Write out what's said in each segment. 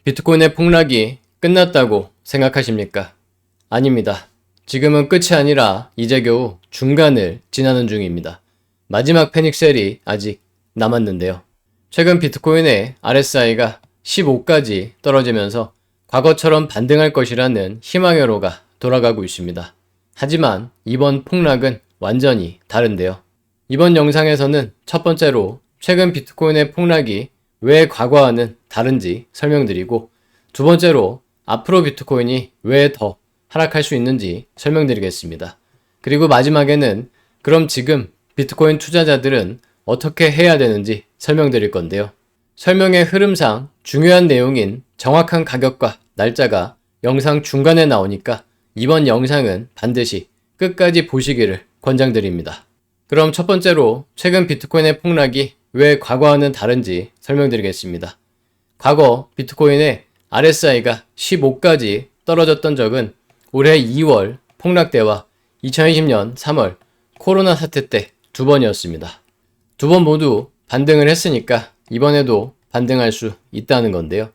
비트코인의 폭락이 끝났다고 생각하십니까? 아닙니다. 지금은 끝이 아니라 이제 겨우 중간을 지나는 중입니다. 마지막 패닉셀이 아직 남았는데요. 최근 비트코인의 RSI가 15까지 떨어지면서 과거처럼 반등할 것이라는 희망회로가 돌아가고 있습니다. 하지만 이번 폭락은 완전히 다른데요. 이번 영상에서는 첫 번째로 최근 비트코인의 폭락이 왜 과거와는 다른지 설명드리고, 두 번째로 앞으로 비트코인이 왜 더 하락할 수 있는지 설명드리겠습니다. 그리고 마지막에는 그럼 지금 비트코인 투자자들은 어떻게 해야 되는지 설명드릴 건데요. 설명의 흐름상 중요한 내용인 정확한 가격과 날짜가 영상 중간에 나오니까 이번 영상은 반드시 끝까지 보시기를 권장드립니다. 그럼 첫 번째로 최근 비트코인의 폭락이 왜 과거와는 다른지 설명드리겠습니다. 과거 비트코인의 RSI가 15까지 떨어졌던 적은 올해 2월 폭락 때와 2020년 3월 코로나 사태 때 두 번이었습니다. 두 번 모두 반등을 했으니까 이번에도 반등할 수 있다는 건데요.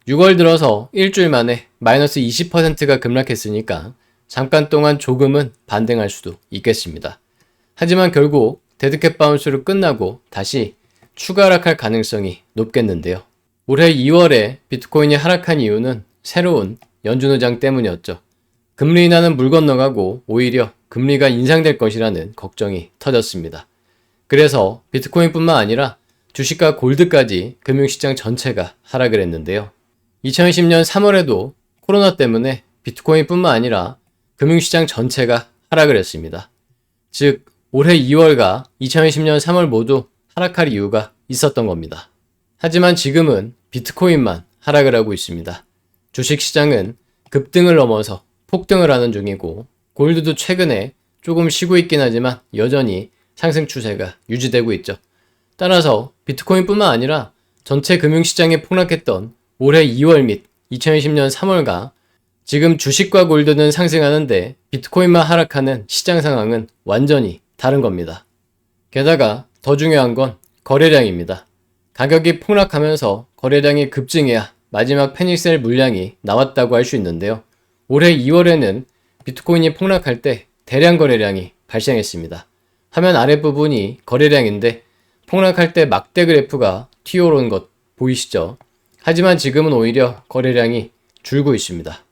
6월 들어서 일주일 만에 마이너스 20%가 급락했으니까 잠깐 동안 조금은 반등할 수도 있겠습니다. 하지만 결국 데드캣 바운스로 끝나고 다시 추가 하락할 가능성이 높겠는데요. 올해 2월에 비트코인이 하락한 이유는 새로운 연준 의장 때문이었죠. 금리 인하는 물 건너가고 오히려 금리가 인상될 것이라는 걱정이 터졌습니다. 그래서 비트코인뿐만 아니라 주식과 골드까지 금융시장 전체가 하락을 했는데요. 2020년 3월에도 코로나 때문에 비트코인뿐만 아니라 금융시장 전체가 하락을 했습니다. 즉 올해 2월과 2020년 3월 모두 하락할 이유가 있었던 겁니다. 하지만 지금은 비트코인만 하락을 하고 있습니다. 주식시장은 급등을 넘어서 폭등을 하는 중이고, 골드도 최근에 조금 쉬고 있긴 하지만 여전히 상승 추세가 유지되고 있죠. 따라서 비트코인뿐만 아니라 전체 금융시장이 폭락했던 올해 2월 및 2020년 3월과 지금 주식과 골드는 상승하는데 비트코인만 하락하는 시장 상황은 완전히 다른 겁니다. 게다가 더 중요한 건 거래량입니다. 가격이 폭락하면서 거래량이 급증해야 마지막 패닉셀 물량이 나왔다고 할 수 있는데요. 올해 2월에는 비트코인이 폭락할 때 대량 거래량이 발생했습니다. 화면 아랫부분이 거래량인데 폭락할 때 막대 그래프가 튀어오른 것 보이시죠? 하지만 지금은 오히려 거래량이 줄고 있습니다.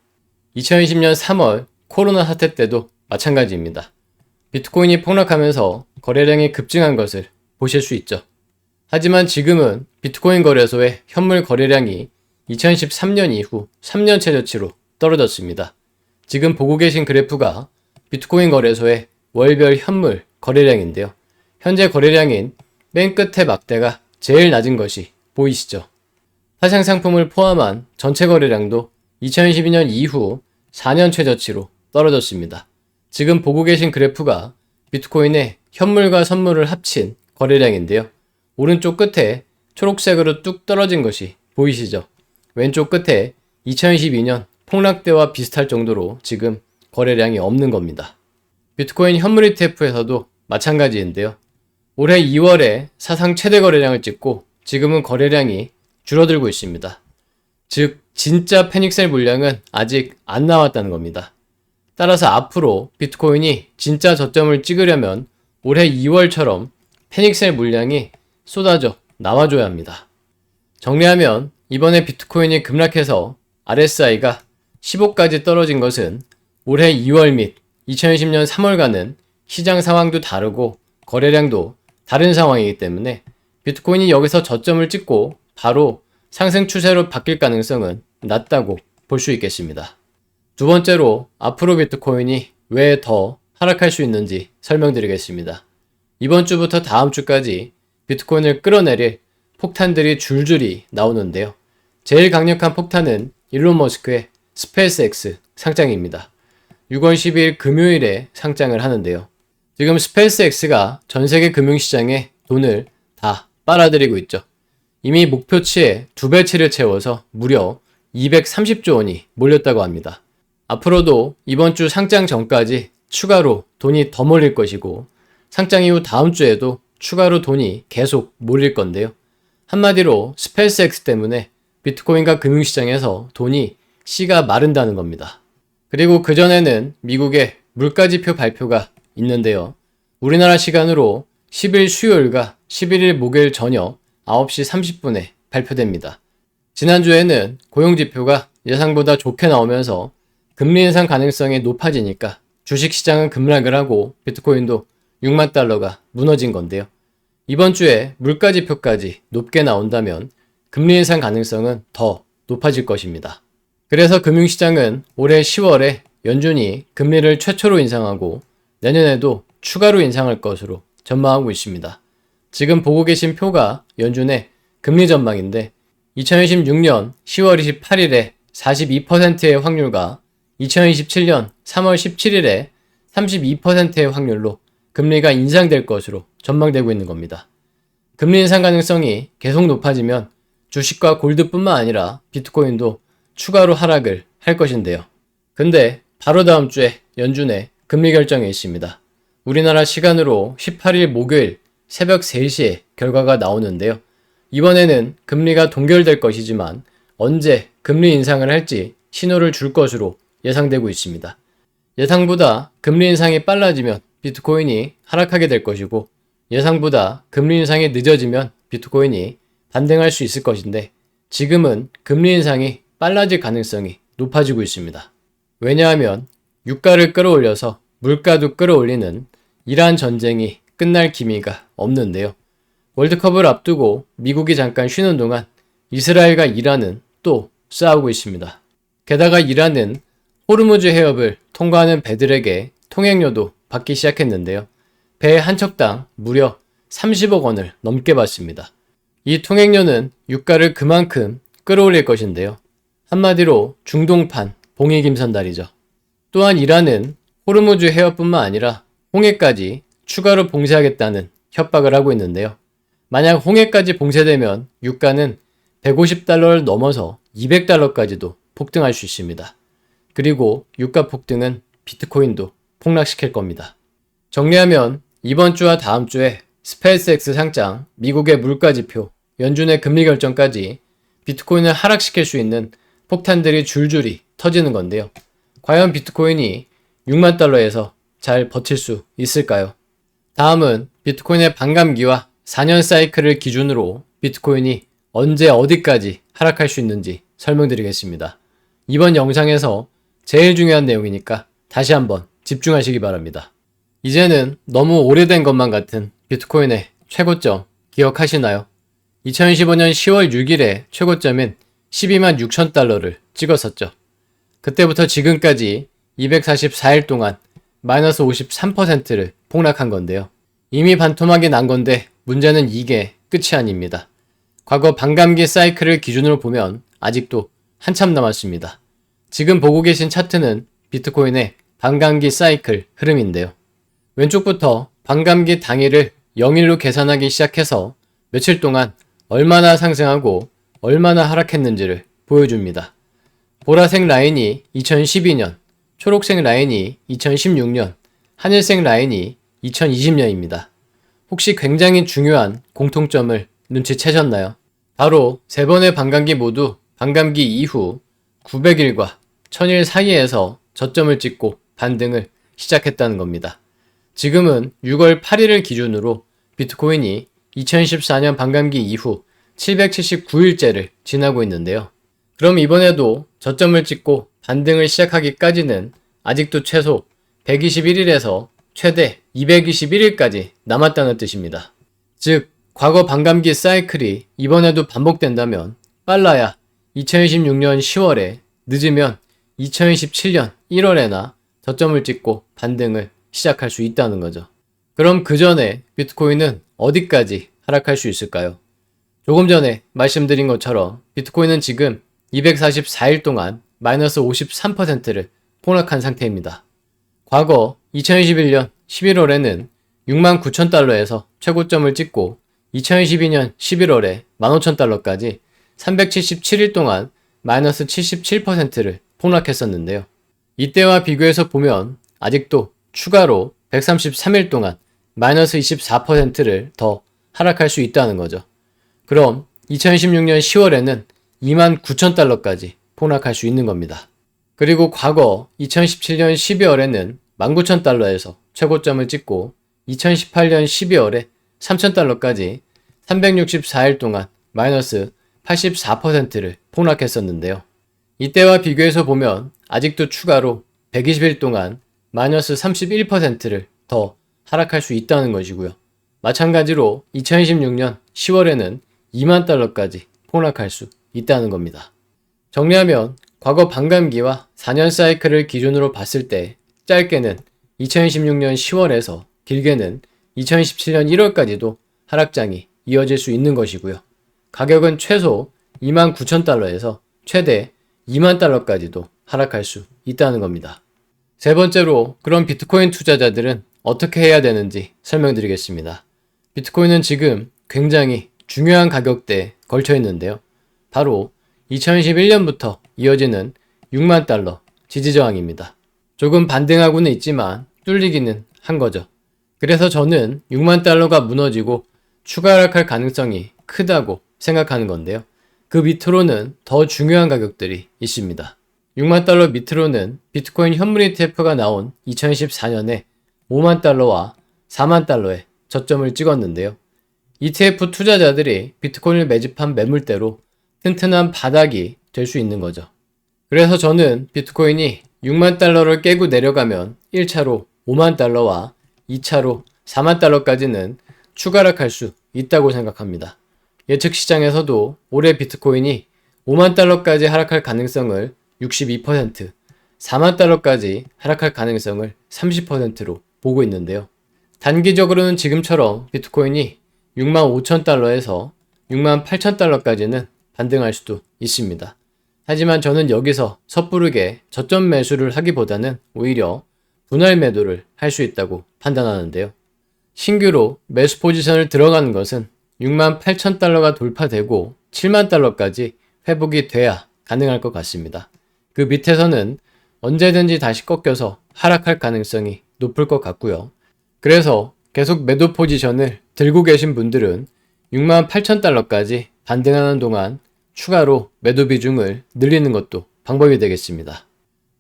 2020년 3월 코로나 사태 때도 마찬가지입니다. 비트코인이 폭락하면서 거래량이 급증한 것을 보실 수 있죠. 하지만 지금은 비트코인 거래소의 현물 거래량이 2013년 이후 3년 최저치로 떨어졌습니다. 지금 보고 계신 그래프가 비트코인 거래소의 월별 현물 거래량인데요. 현재 거래량인 맨 끝에 막대가 제일 낮은 것이 보이시죠? 화상 상품을 포함한 전체 거래량도 2012년 이후 4년 최저치로 떨어졌습니다. 지금 보고 계신 그래프가 비트코인의 현물과 선물을 합친 거래량인데요. 오른쪽 끝에 초록색으로 뚝 떨어진 것이 보이시죠? 왼쪽 끝에 2022년 폭락 때와 비슷할 정도로 지금 거래량이 없는 겁니다. 비트코인 현물 ETF에서도 마찬가지인데요. 올해 2월에 사상 최대 거래량을 찍고 지금은 거래량이 줄어들고 있습니다. 즉 진짜 패닉셀 물량은 아직 안 나왔다는 겁니다. 따라서 앞으로 비트코인이 진짜 저점을 찍으려면 올해 2월처럼 패닉셀 물량이 쏟아져 나와줘야 합니다. 정리하면 이번에 비트코인이 급락해서 RSI가 15까지 떨어진 것은 올해 2월 및 2020년 3월과는 시장 상황도 다르고 거래량도 다른 상황이기 때문에 비트코인이 여기서 저점을 찍고 바로 상승 추세로 바뀔 가능성은 낮다고 볼 수 있겠습니다. 두 번째로 앞으로 비트코인이 왜 더 하락할 수 있는지 설명드리겠습니다. 이번 주부터 다음 주까지 비트코인을 끌어내릴 폭탄들이 줄줄이 나오는데요. 제일 강력한 폭탄은 일론 머스크의 스페이스X 상장입니다. 6월 12일 금요일에 상장을 하는데요. 지금 스페이스X가 전 세계 금융시장에 돈을 다 빨아들이고 있죠. 이미 목표치의 2배치를 채워서 무려 230조 원이 몰렸다고 합니다. 앞으로도 이번 주 상장 전까지 추가로 돈이 더 몰릴 것이고, 상장 이후 다음 주에도 추가로 돈이 계속 몰릴 건데요. 한마디로 스페이스X 때문에 비트코인과 금융시장에서 돈이 씨가 마른다는 겁니다. 그리고 그전에는 미국의 물가지표 발표가 있는데요. 우리나라 시간으로 10일 수요일과 11일 목요일 저녁 9시 30분에 발표됩니다. 지난주에는 고용지표가 예상보다 좋게 나오면서 금리 인상 가능성이 높아지니까 주식시장은 급락을 하고 비트코인도 6만 달러가 무너진 건데요. 이번 주에 물가지표까지 높게 나온다면 금리 인상 가능성은 더 높아질 것입니다. 그래서 금융시장은 올해 10월에 연준이 금리를 최초로 인상하고 내년에도 추가로 인상할 것으로 전망하고 있습니다. 지금 보고 계신 표가 연준의 금리 전망인데 2026년 10월 28일에 42%의 확률과 2027년 3월 17일에 32%의 확률로 금리가 인상될 것으로 전망되고 있는 겁니다. 금리 인상 가능성이 계속 높아지면 주식과 골드뿐만 아니라 비트코인도 추가로 하락을 할 것인데요. 근데 바로 다음 주에 연준의 금리 결정이 있습니다. 우리나라 시간으로 18일 목요일 새벽 3시에 결과가 나오는데요. 이번에는 금리가 동결될 것이지만 언제 금리 인상을 할지 신호를 줄 것으로 예상되고 있습니다. 예상보다 금리 인상이 빨라지면 비트코인이 하락하게 될 것이고 예상보다 금리 인상이 늦어지면 비트코인이 반등할 수 있을 것인데 지금은 금리 인상이 빨라질 가능성이 높아지고 있습니다. 왜냐하면 유가를 끌어올려서 물가도 끌어올리는 이란 전쟁이 끝날 기미가 없는데요. 월드컵을 앞두고 미국이 잠깐 쉬는 동안 이스라엘과 이란은 또 싸우고 있습니다. 게다가 이란은 호르무즈 해협을 통과하는 배들에게 통행료도 받기 시작했는데요. 배 한 척당 무려 30억 원을 넘게 받습니다. 이 통행료는 유가를 그만큼 끌어올릴 것인데요. 한마디로 중동판 봉이김선달이죠. 또한 이란은 호르무즈 해협뿐만 아니라 홍해까지 추가로 봉쇄하겠다는 협박을 하고 있는데요. 만약 홍해까지 봉쇄되면 유가는 150달러를 넘어서 200달러까지도 폭등할 수 있습니다. 그리고 유가 폭등은 비트코인도 폭락시킬 겁니다. 정리하면 이번 주와 다음 주에 스페이스X 상장, 미국의 물가지표, 연준의 금리 결정까지 비트코인을 하락시킬 수 있는 폭탄들이 줄줄이 터지는 건데요. 과연 비트코인이 6만 달러에서 잘 버틸 수 있을까요? 다음은 비트코인의 반감기와 4년 사이클을 기준으로 비트코인이 언제 어디까지 하락할 수 있는지 설명드리겠습니다. 이번 영상에서 제일 중요한 내용이니까 다시 한번 집중하시기 바랍니다. 이제는 너무 오래된 것만 같은 비트코인의 최고점 기억하시나요? 2015년 10월 6일에 최고점인 12만 6천 달러를 찍었었죠. 그때부터 지금까지 244일 동안 마이너스 53%를 폭락한 건데요. 이미 반토막이 난 건데 문제는 이게 끝이 아닙니다. 과거 반감기 사이클을 기준으로 보면 아직도 한참 남았습니다. 지금 보고 계신 차트는 비트코인의 반감기 사이클 흐름인데요. 왼쪽부터 반감기 당일을 0일로 계산하기 시작해서 며칠 동안 얼마나 상승하고 얼마나 하락했는지를 보여줍니다. 보라색 라인이 2012년, 초록색 라인이 2016년, 하늘색 라인이 2020년입니다. 혹시 굉장히 중요한 공통점을 눈치채셨나요? 바로 세 번의 반감기 모두 반감기 이후 900일과 1000일 사이에서 저점을 찍고 반등을 시작했다는 겁니다. 지금은 6월 8일을 기준으로 비트코인이 2014년 반감기 이후 779일째를 지나고 있는데요. 그럼 이번에도 저점을 찍고 반등을 시작하기까지는 아직도 최소 121일에서 최대 221일까지 남았다는 뜻입니다. 즉, 과거 반감기 사이클이 이번에도 반복된다면 빨라야 2026년 10월에 늦으면 2027년 1월에나 저점을 찍고 반등을 시작할 수 있다는 거죠. 그럼 그 전에 비트코인은 어디까지 하락할 수 있을까요? 조금 전에 말씀드린 것처럼 비트코인은 지금 244일 동안 마이너스 53%를 폭락한 상태입니다. 과거 2021년 11월에는 6만 9천 달러에서 최고점을 찍고 2022년 11월에 15,000달러까지 377일 동안 마이너스 77%를 폭락했었는데요. 이때와 비교해서 보면 아직도 추가로 133일 동안 마이너스 24%를 더 하락할 수 있다는 거죠. 그럼 2016년 10월에는 29,000달러까지 폭락할 수 있는 겁니다. 그리고 과거 2017년 12월에는 19,000달러에서 최고점을 찍고 2018년 12월에 3,000달러까지 364일 동안 마이너스 84%를 폭락했었는데요. 이때와 비교해서 보면 아직도 추가로 120일 동안 마이너스 31%를 더 하락할 수 있다는 것이고요. 마찬가지로 2026년 10월에는 2만 달러까지 폭락할 수 있다는 겁니다. 정리하면 과거 반감기와 4년 사이클을 기준으로 봤을 때 짧게는 2026년 10월에서 길게는 2027년 1월까지도 하락장이 이어질 수 있는 것이고요. 가격은 최소 29,000달러에서 최대 2만 달러까지도 하락할 수 있다는 겁니다. 세 번째로 그럼 비트코인 투자자들은 어떻게 해야 되는지 설명드리겠습니다. 비트코인은 지금 굉장히 중요한 가격대에 걸쳐 있는데요. 바로 2021년부터 이어지는 6만 달러 지지저항입니다. 조금 반등하고는 있지만 뚫리기는 한 거죠. 그래서 저는 6만 달러가 무너지고 추가 하락할 가능성이 크다고 생각하는 건데요. 그 밑으로는 더 중요한 가격들이 있습니다. 6만 달러 밑으로는 비트코인 현물 ETF가 나온 2014년에 5만 달러와 4만 달러의 저점을 찍었는데요. ETF 투자자들이 비트코인을 매집한 매물대로 튼튼한 바닥이 될 수 있는 거죠. 그래서 저는 비트코인이 6만 달러를 깨고 내려가면 1차로 5만 달러와 2차로 4만 달러까지는 추가 하락할 수 있다고 생각합니다. 예측 시장에서도 올해 비트코인이 5만 달러까지 하락할 가능성을 62%, 4만 달러까지 하락할 가능성을 30%로 보고 있는데요. 단기적으로는 지금처럼 비트코인이 6만 5천 달러에서 6만 8천 달러까지는 반등할 수도 있습니다. 하지만 저는 여기서 섣부르게 저점 매수를 하기보다는 오히려 분할 매도를 할 수 있다고 판단하는데요. 신규로 매수 포지션을 들어가는 것은 6만 8천 달러가 돌파되고 7만 달러까지 회복이 돼야 가능할 것 같습니다. 그 밑에서는 언제든지 다시 꺾여서 하락할 가능성이 높을 것 같고요. 그래서 계속 매도 포지션을 들고 계신 분들은 6만 8천 달러까지 반등하는 동안 추가로 매도 비중을 늘리는 것도 방법이 되겠습니다.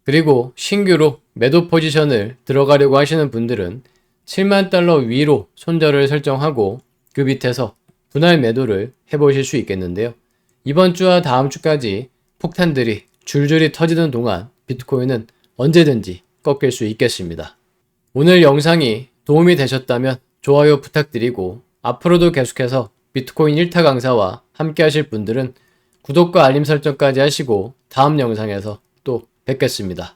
그리고 신규로 매도 포지션을 들어가려고 하시는 분들은 7만 달러 위로 손절을 설정하고 그 밑에서 분할 매도를 해보실 수 있겠는데요. 이번 주와 다음 주까지 폭탄들이 줄줄이 터지는 동안 비트코인은 언제든지 꺾일 수 있겠습니다. 오늘 영상이 도움이 되셨다면 좋아요 부탁드리고 앞으로도 계속해서 비트코인 1타 강사와 함께 하실 분들은 구독과 알림 설정까지 하시고 다음 영상에서 또 뵙겠습니다.